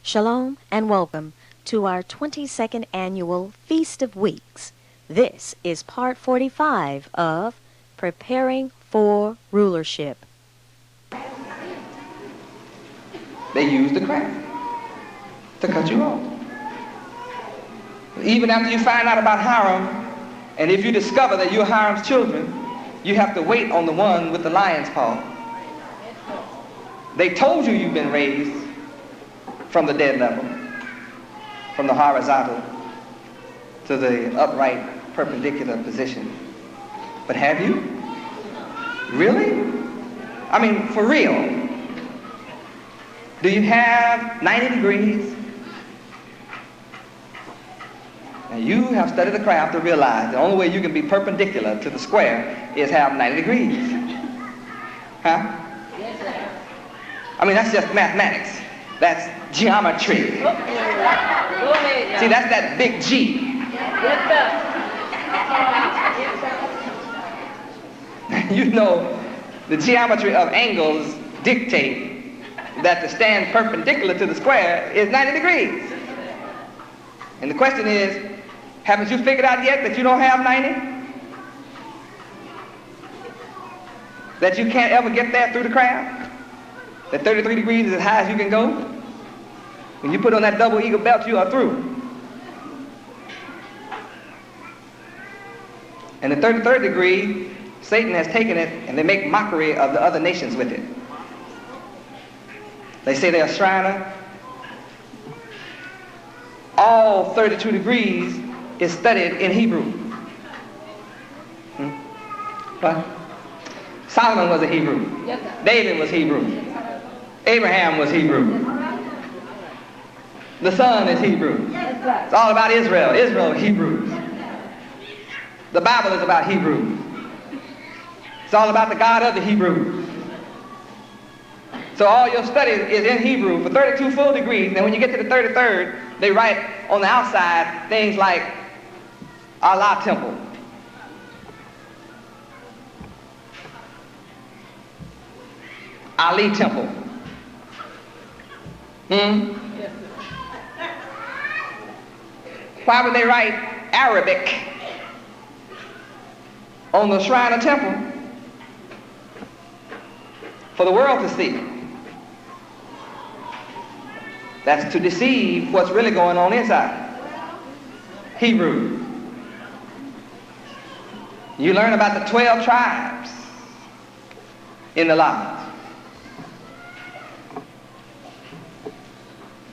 Shalom and welcome to our 22nd annual Feast of Weeks. This is part 45 of Preparing for Rulership. They use the craft to cut you off. Even after you find out about Hiram, and if you discover that you're Hiram's children, you have to wait on the one with the lion's paw. They told you you've been raised from the dead level, from the horizontal to the upright perpendicular position. But have you? Really? I mean, for real. Do you have 90 degrees? And you have studied the craft to realize the only way you can be perpendicular to the square is have 90 degrees. Huh? Yes, sir. I mean, that's just mathematics. That's geometry. Go ahead. See, that's that big G. Yes, sir. You know, the geometry of angles dictate that to stand perpendicular to the square is 90 degrees. And the question is, haven't you figured out yet that you don't have 90? That you can't ever get there through the craft? That 33 degrees is as high as you can go? When you put on that double eagle belt, you are through. And the 33rd degree, Satan has taken it and they make mockery of the other nations with it. They say they're a Shriner. All 32 degrees is studied in Hebrew. What? Solomon was a Hebrew. Yes, sir. David was Hebrew. Abraham was Hebrew. The Son is Hebrew. Yes, sir. It's all about Israel. Israel is Hebrews. The Bible is about Hebrews. It's all about the God of the Hebrews. So all your study is in Hebrew for 32 full degrees. And when you get to the 33rd, they write on the outside things like Allah Temple. Ali Temple. Yes, sir. Why would they write Arabic on the shrine or temple? For the world to see. That's to deceive what's really going on inside. Hebrew. You learn about the 12 tribes in the law.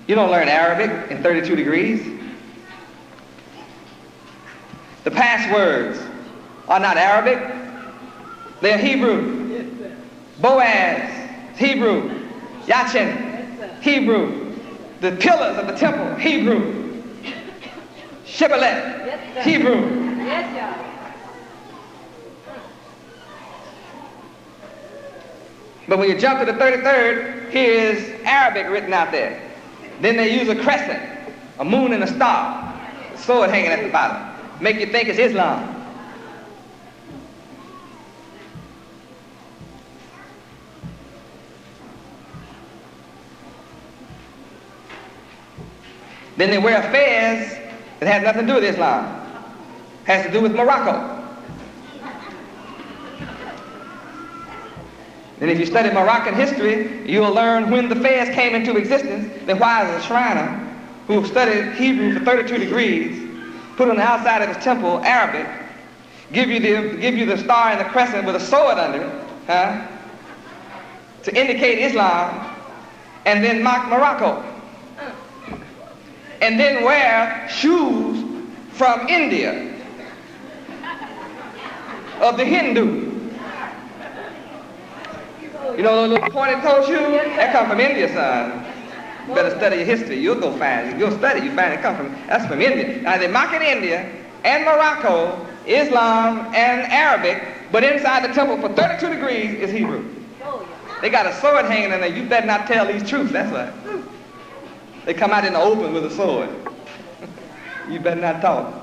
You don't learn Arabic in 32 degrees. The passwords are not Arabic. They're Hebrew. Yes, sir. Boaz, Hebrew. Yachin, Yes, sir. Hebrew. The pillars of the temple, Hebrew. Shibboleth, Yes, sir. Hebrew. Yes, y'all. But when you jump to the 33rd, here is Arabic written out there. Then they use a crescent, a moon and a star, a sword hanging at the bottom. Make you think it's Islam. Then they wear fez that has nothing to do with Islam. Has to do with Morocco. And if you study Moroccan history, you'll learn when the fez came into existence, then why is a Shriner who studied Hebrew for 32 degrees, put on the outside of his temple Arabic, give you the star and the crescent with a sword under it, huh, to indicate Islam, and then mock Morocco. And then wear shoes from India, of the Hindu. You know those little pointed toe shoes? That come from India, son. You better study your history. You'll go find it. You'll study, you find it come from, that's from India. Now they mock in India and Morocco, Islam and Arabic, but inside the temple for 32 degrees is Hebrew. They got a sword hanging in there. You better not tell these truths, that's what. They come out in the open with a sword. You better not talk.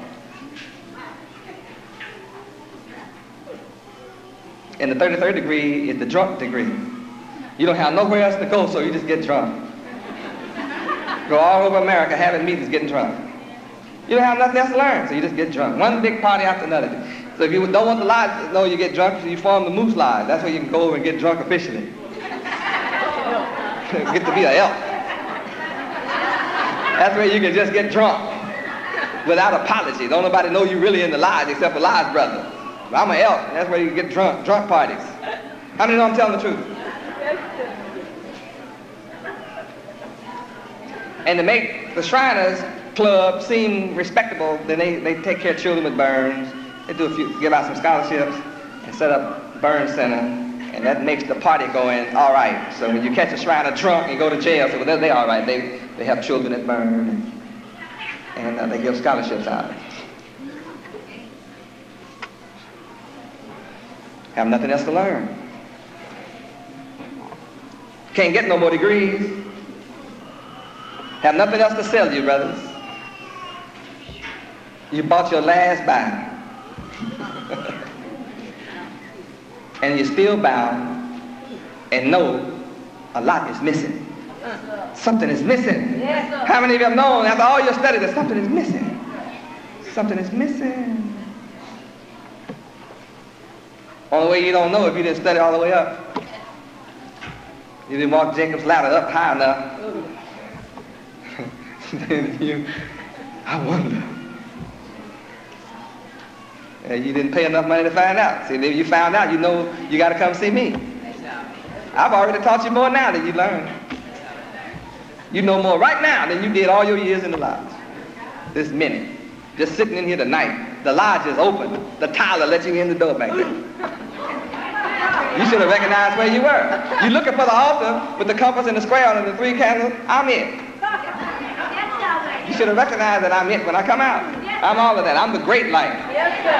And the 33rd degree is the drunk degree. You don't have nowhere else to go, so you just get drunk. Go all over America having meetings, getting drunk. You don't have nothing else to learn, so you just get drunk. One big party after another. So if you don't want the lodge to know you get drunk, you form the Moose Lodge. That's where you can go over and get drunk officially. Get to be an elk. That's where you can just get drunk without apology. Don't nobody know you really in the lodge except for lodge brother. But I'm an elk. That's where you get drunk parties. How many know I'm telling the truth? And to make the Shriners Club seem respectable, then they take care of children with burns. They give out some scholarships and set up burn center, and that makes the party going all right. So when you catch a Shriner drunk and go to jail, so well, they all right. They have children at burn, and they give scholarships out. Have nothing else to learn. Can't get no more degrees. Have nothing else to sell you, brothers. You bought your last buy. And you're still bound and know a lot is missing. Something is missing. How many of you have known after all your study that something is missing? Something is missing. Only way you don't know if you didn't study all the way up. You didn't walk Jacob's ladder up high enough. Then I wonder. You didn't pay enough money to find out. See, if you found out, you know you got to come see me. I've already taught you more now than you learned. You know more right now than you did all your years in the lodge. This minute. Just sitting in here tonight. The lodge is open. The Tyler let you in the door back there. You should have recognized where you were. You're looking for the altar with the compass and the square and the 3 candles. I'm it. You should have recognized that I'm it when I come out. I'm all of that. I'm the great light. Yes, sir.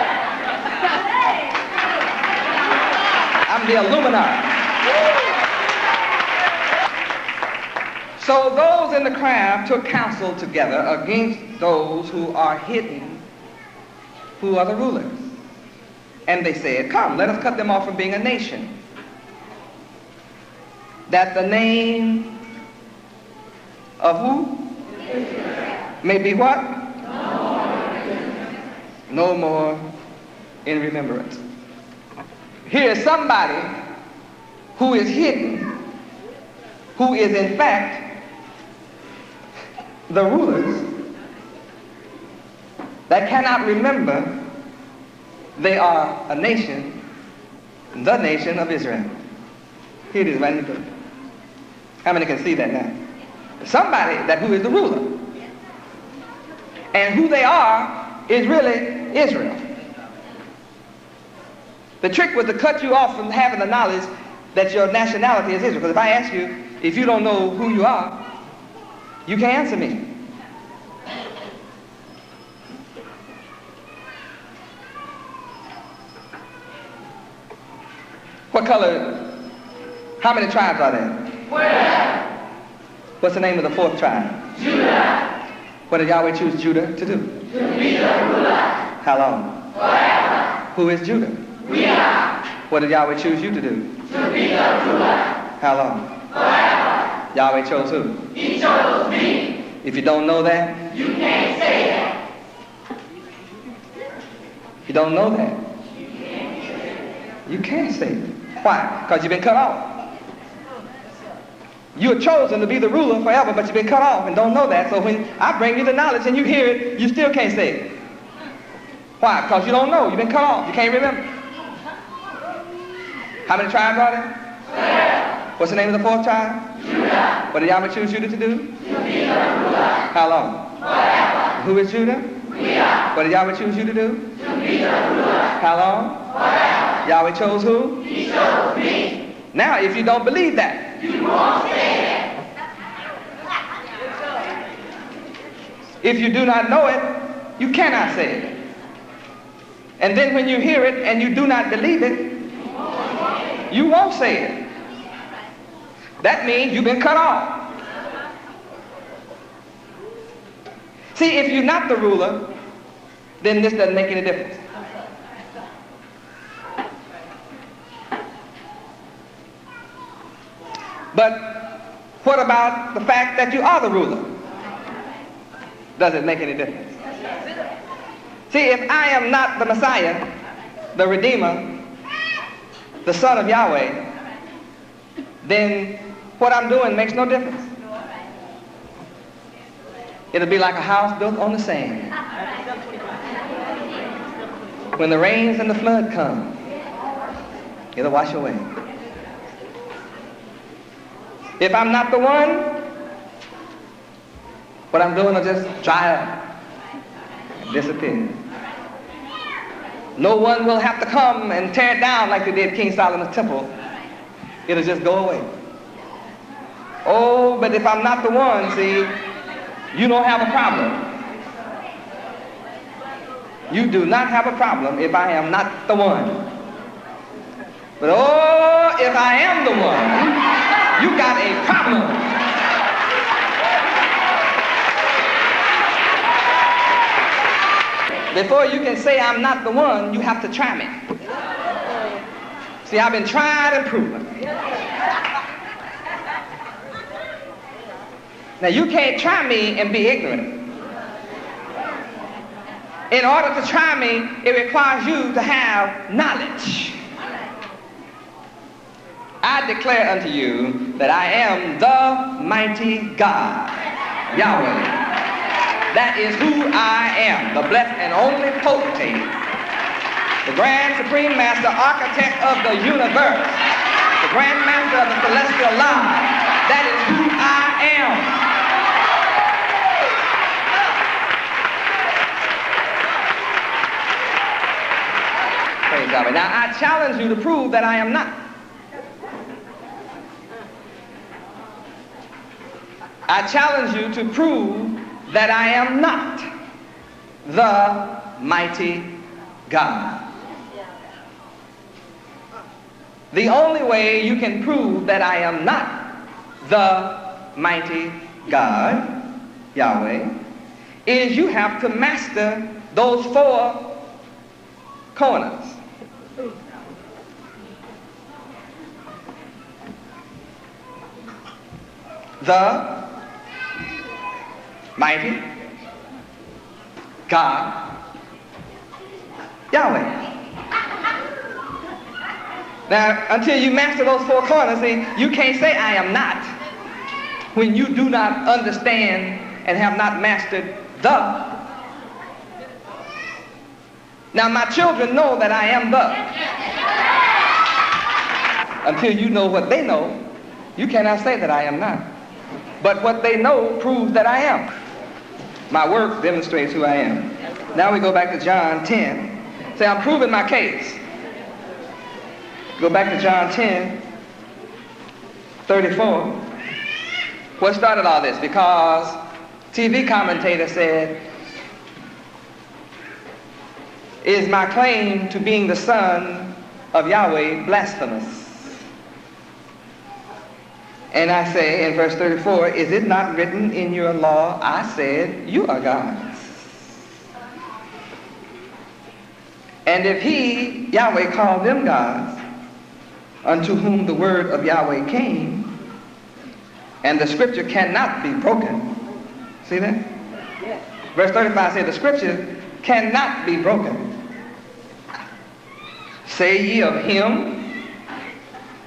I'm the illuminati. So those in the crowd took counsel together against those who are hidden, who are the rulers. And they said, come, let us cut them off from being a nation, that the name of who? May be what? No more in remembrance. Here is somebody who is hidden, who is in fact the rulers that cannot remember they are a nation, the nation of Israel. Here it is right in the book. How many can see that now? Somebody who is the ruler. And who they are is really Israel. The trick was to cut you off from having the knowledge that your nationality is Israel. Because if I ask you, if you don't know who you are, you can't answer me. What color? How many tribes are there? 12. What's the name of the 4th tribe? Judah. What did Yahweh choose Judah to do? To be the ruler. How long? Forever. Who is Judah? We are. What did Yahweh choose you to do? To be the ruler. How long? Forever. Yahweh chose who? He chose me. If you don't know that, you can't say that. You don't know that. You can't say it. Why? Because you've been cut off. You're chosen to be the ruler forever, but you've been cut off and don't know that. So when I bring you the knowledge and you hear it, you still can't say it. Why? Because you don't know. You've been cut off. You can't remember. How many tribes are there? 12. What's the name of the 4th tribe? Judah. What did Yahweh choose Judah to do? To be the ruler. How long? Forever. Who is Judah? We are. What did Yahweh choose you to do? To be the ruler. How long? Forever. Yahweh chose who? He chose me. Now, if you don't believe that, you won't say it. If you do not know it, you cannot say it. And then when you hear it and you do not believe it, you won't say it. That means you've been cut off. See, if you're not the ruler, then this doesn't make any difference. But what about the fact that you are the ruler? Does it make any difference? See, if I am not the Messiah, the Redeemer, the Son of Yahweh, then what I'm doing makes no difference. It'll be like a house built on the sand. When the rains and the flood come, it'll wash away. If I'm not the one, what I'm doing will just dry up, disappear. No one will have to come and tear it down like they did King Solomon's temple. It'll just go away. Oh, but if I'm not the one, see, you don't have a problem. You do not have a problem if I am not the one. But oh, if I am the one, you got a problem. Before you can say I'm not the one, you have to try me. See, I've been tried and proven. Now, you can't try me and be ignorant. In order to try me, it requires you to have knowledge. I declare unto you that I am the mighty God, Yahweh. That is who I am, the blessed and only potentate, the grand supreme master, architect of the universe, the grand master of the celestial life. That is who I am. Praise God. Now I challenge you to prove that I am not. I challenge you to prove that I am not the mighty God. The only way you can prove that I am not the mighty God, Yahweh, is you have to master those four corners. The mighty God, Yahweh. Now, until you master those four corners, see, you can't say I am not when you do not understand and have not mastered the. Now, my children know that I am the. Until you know what they know, you cannot say that I am not. But what they know proves that I am. My work demonstrates who I am. Now we go back to John 10. Say, I'm proving my case. Go back to John 10, 34. What started all this? Because TV commentator said, is my claim to being the son of Yahweh blasphemous? And I say in verse 34, is it not written in your law, I said, you are gods? And if he, Yahweh, called them gods, unto whom the word of Yahweh came, and the scripture cannot be broken. See that? Yes. Verse 35 says the scripture cannot be broken. Say ye of him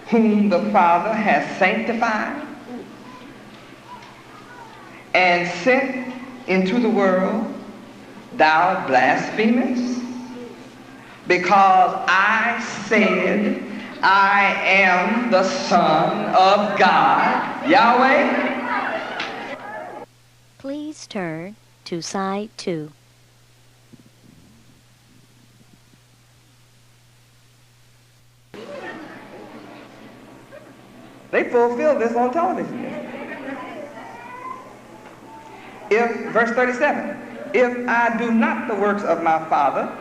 whom the Father has sanctified and sent into the world, thou blasphemest, because I said I am the Son of God, Yahweh. Please turn to side 2. They fulfill this on television. If, verse 37, if I do not the works of my Father,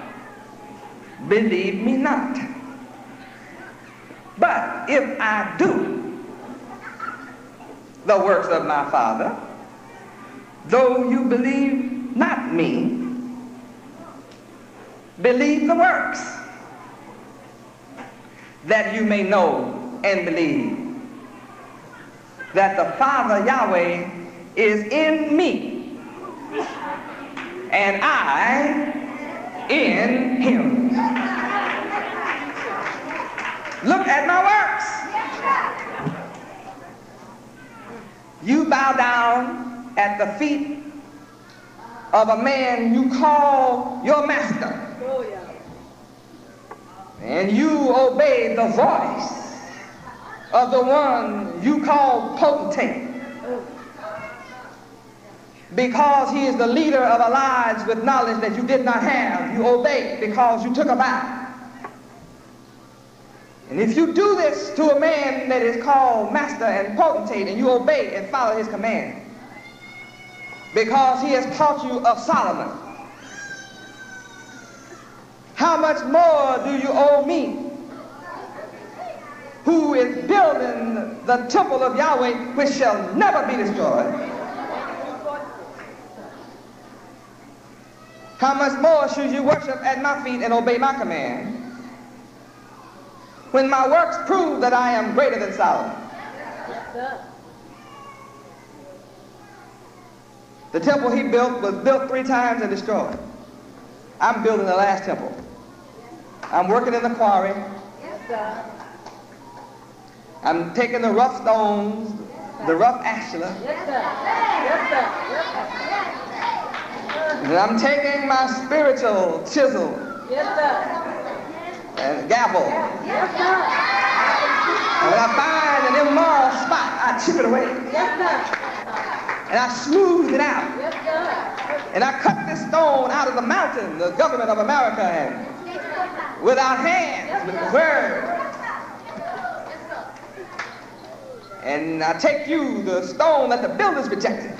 believe me not. But if I do the works of my Father, though you believe not me, believe the works, that you may know and believe that the Father Yahweh is in me and I in him. Look at my works. You bow down at the feet of a man you call your master. And you obey the voice of the one you call potentate. Because he is the leader of our lives with knowledge that you did not have, you obey because you took a vow. And if you do this to a man that is called master and potentate, and you obey and follow his command, because he has taught you of Solomon, how much more do you owe me, who is building the temple of Yahweh, which shall never be destroyed? How much more should you worship at my feet and obey my command, when my works prove that I am greater than Solomon? The temple he built was built 3 times and destroyed. I'm building the last temple. I'm working in the quarry. I'm taking the rough stones, the rough ashlar, and I'm taking my spiritual chisel and gavel. And when I find an immoral spot, I chip it away. And I smooth it out. And I cut this stone out of the mountain, the government of America, and with our hands, with the word. And I take you, the stone that the builders rejected,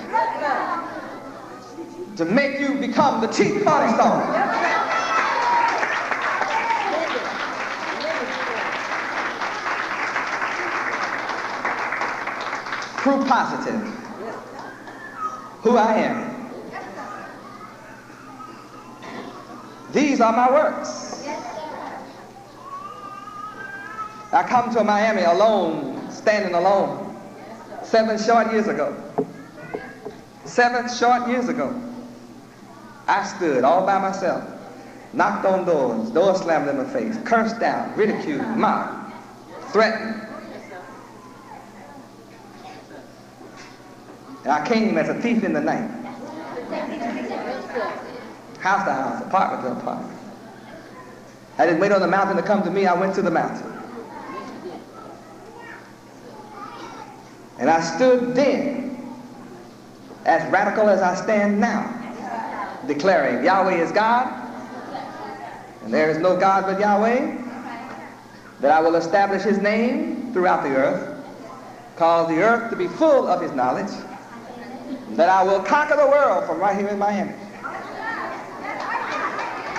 to make you become the chief cornerstone. Proof positive who I am. These are my works. I come to Miami alone, standing alone, 7 short years ago. 7 short years ago, I stood all by myself, knocked on doors slammed in my face, cursed out, ridiculed, mocked, threatened. And I came as a thief in the night. House to house, apartment to apartment. I didn't wait on the mountain to come to me, I went to the mountain. And I stood then, as radical as I stand now, declaring Yahweh is God, and there is no God but Yahweh, that I will establish his name throughout the earth, cause the earth to be full of his knowledge, that I will conquer the world from right here in Miami.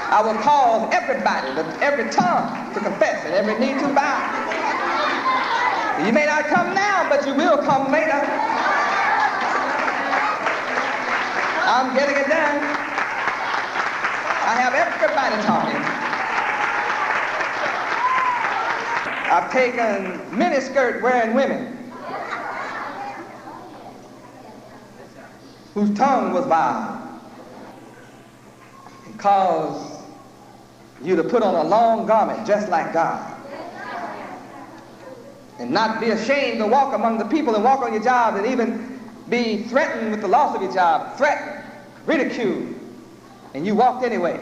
I will cause everybody, every tongue to confess and every knee to bow. You may not come now, but you will come later. I'm getting it done. I have everybody talking. I've taken miniskirt wearing women whose tongue was vile, and caused you to put on a long garment just like God, and not be ashamed to walk among the people and walk on your job, and even be threatened with the loss of your job, threatened, ridiculed, and you walked anyway.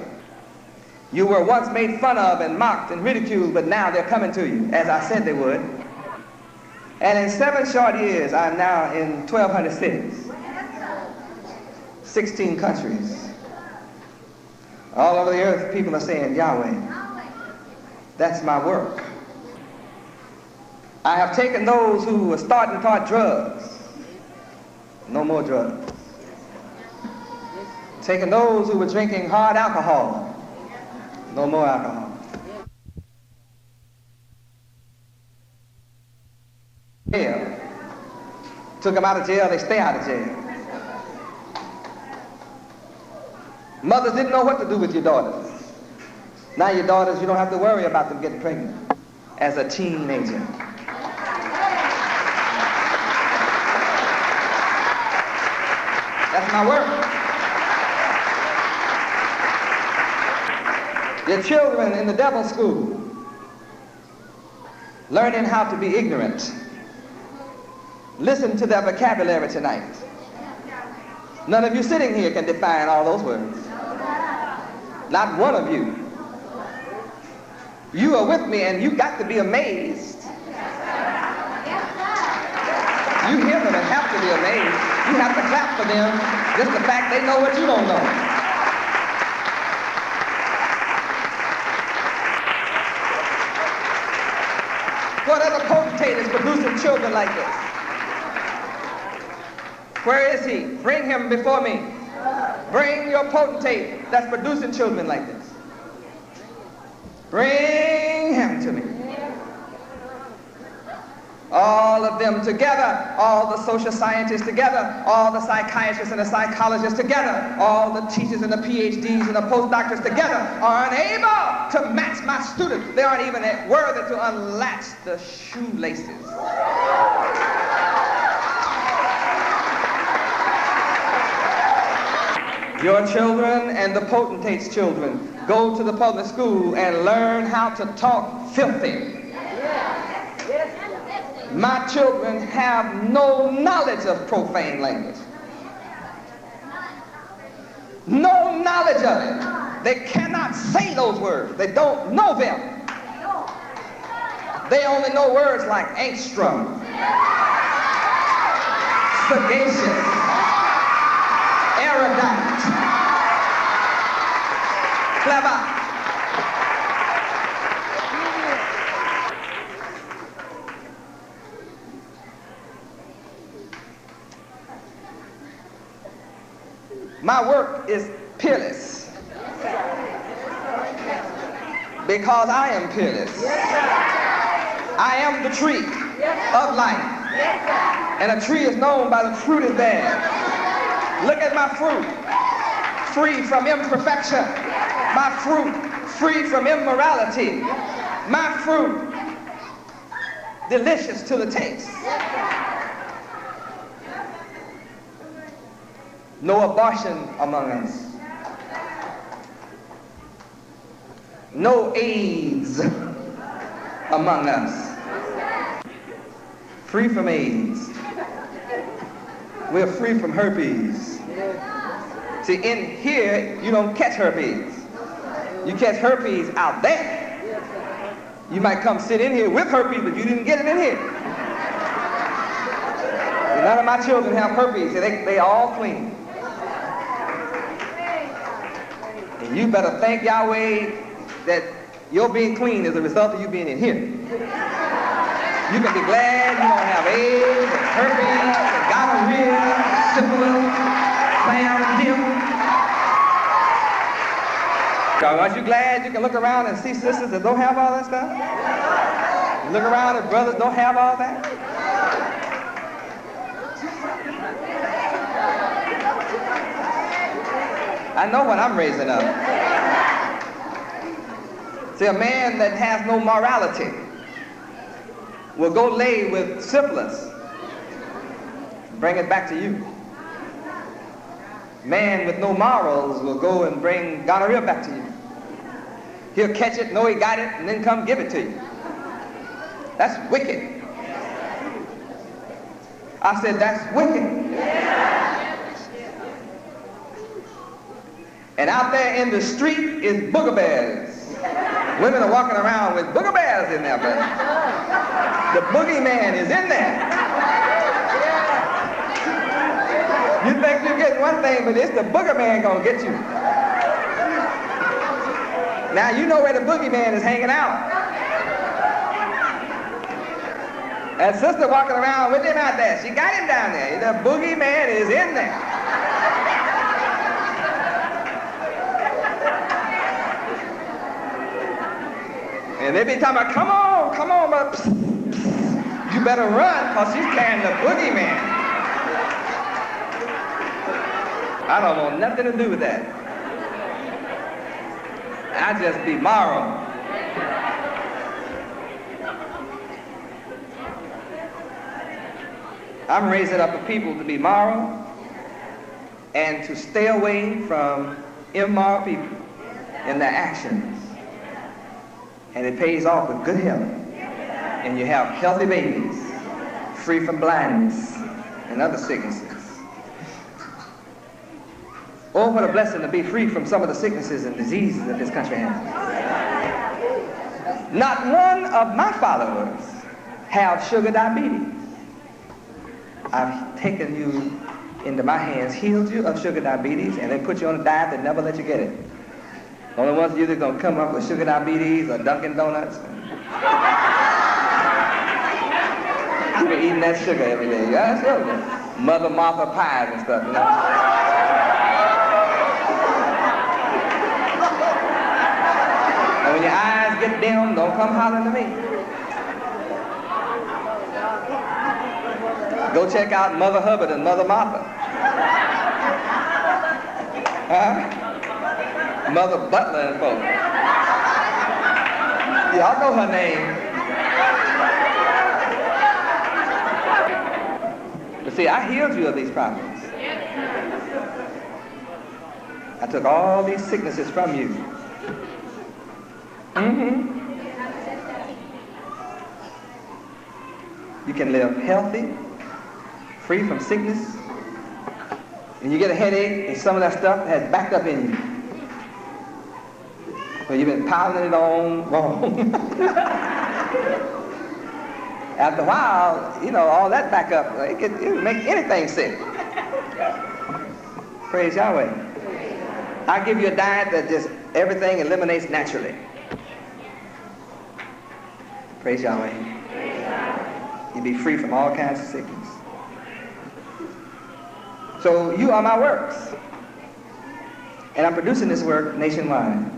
You were once made fun of and mocked and ridiculed, but now they're coming to you, as I said they would. And in 7 short years, I'm now in 1,200 cities, 16 countries. All over the earth, people are saying, Yahweh, that's my work. I have taken those who were starting to start drugs. No more drugs. Taken those who were drinking hard alcohol. No more alcohol. Jail. Took them out of jail, they stay out of jail. Mothers didn't know what to do with your daughters. Now your daughters, you don't have to worry about them getting pregnant as a teenager. That's my work. Your children in the devil's school, learning how to be ignorant. Listen to their vocabulary tonight. None of you sitting here can define all those words. Not one of you. You are with me and you got to be amazed. You hear them and have to be amazed. You have to clap for them, just the fact they know what you don't know. What other potentate is producing children like this? Where is he? Bring him before me. Bring your potentate that's producing children like this. Bring him to me. All of them together, all the social scientists together, all the psychiatrists and the psychologists together, all the teachers and the PhDs and the postdoctors together are unable to match my students. They aren't even worthy to unlatch the shoelaces. Your children and the potentate's children go to the public school and learn how to talk filthy. My children have no knowledge of profane language. No knowledge of it. They cannot say those words. They don't know them. They only know words like angstrom, sagacious, erudite, clever. My work is peerless because I am peerless. I am the tree of life, and a tree is known by the fruit it bears. Look at my fruit, free from imperfection. My fruit, free from immorality. My fruit, delicious to the taste. No abortion among us. No AIDS among us. Free from AIDS. We're free from herpes. See, in here, you don't catch herpes. You catch herpes out there. You might come sit in here with herpes, but you didn't get it in here. None of my children have herpes. They all clean. And you better thank Yahweh that your being clean is a result of you being in here. You can be glad you don't have AIDS, herpes, gonorrhea, syphilis, chlamydia. So aren't you glad you can look around and see sisters that don't have all that stuff? You look around and brothers don't have all that? I know what I'm raising up. See, a man that has no morality will go lay with syphilis, bring it back to you. Man with no morals will go and bring gonorrhea back to you. He'll catch it, know he got it, and then come give it to you. That's wicked. I said, that's wicked. And out there in the street is booger bears. Women are walking around with booger bears in there, but the boogeyman is in there. You think you're getting one thing, but it's the booger man gonna get you. Now you know where the boogeyman is hanging out. That sister walking around with him out there, she got him down there. The boogeyman is in there. And they be talking about, come on, but psst, psst. You better run, because she's carrying the boogeyman. I don't want nothing to do with that. I just be moral. I'm raising up a people to be moral and to stay away from immoral people in their actions. And it pays off with good health. And you have healthy babies, free from blindness and other sicknesses. Oh, what a blessing to be free from some of the sicknesses and diseases that this country has. Not one of my followers have sugar diabetes. I've taken you into my hands, healed you of sugar diabetes, and then put you on a diet that never let you get it. The only ones you're either going to come up with sugar diabetes or Dunkin' Donuts. You've been eating that sugar every day. Yeah, sure. Mother Martha pies and stuff, you know. And when your eyes get dim, don't come hollering to me. Go check out Mother Hubbard and Mother Martha. Huh? Mother Butler and folks. Y'all know her name. But see, I healed you of these problems. I took all these sicknesses from you. You can live healthy, free from sickness, and you get a headache and some of that stuff has backed up in you. So you've been piling it on wrong. After a while, you know, all that backup, it would make anything sick. Praise Yahweh. I give you a diet that just everything eliminates naturally. Praise Yahweh. You'll be free from all kinds of sickness. So you are my works. And I'm producing this work nationwide.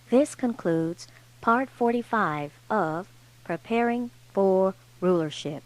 This concludes Part 45 of Preparing for Rulership.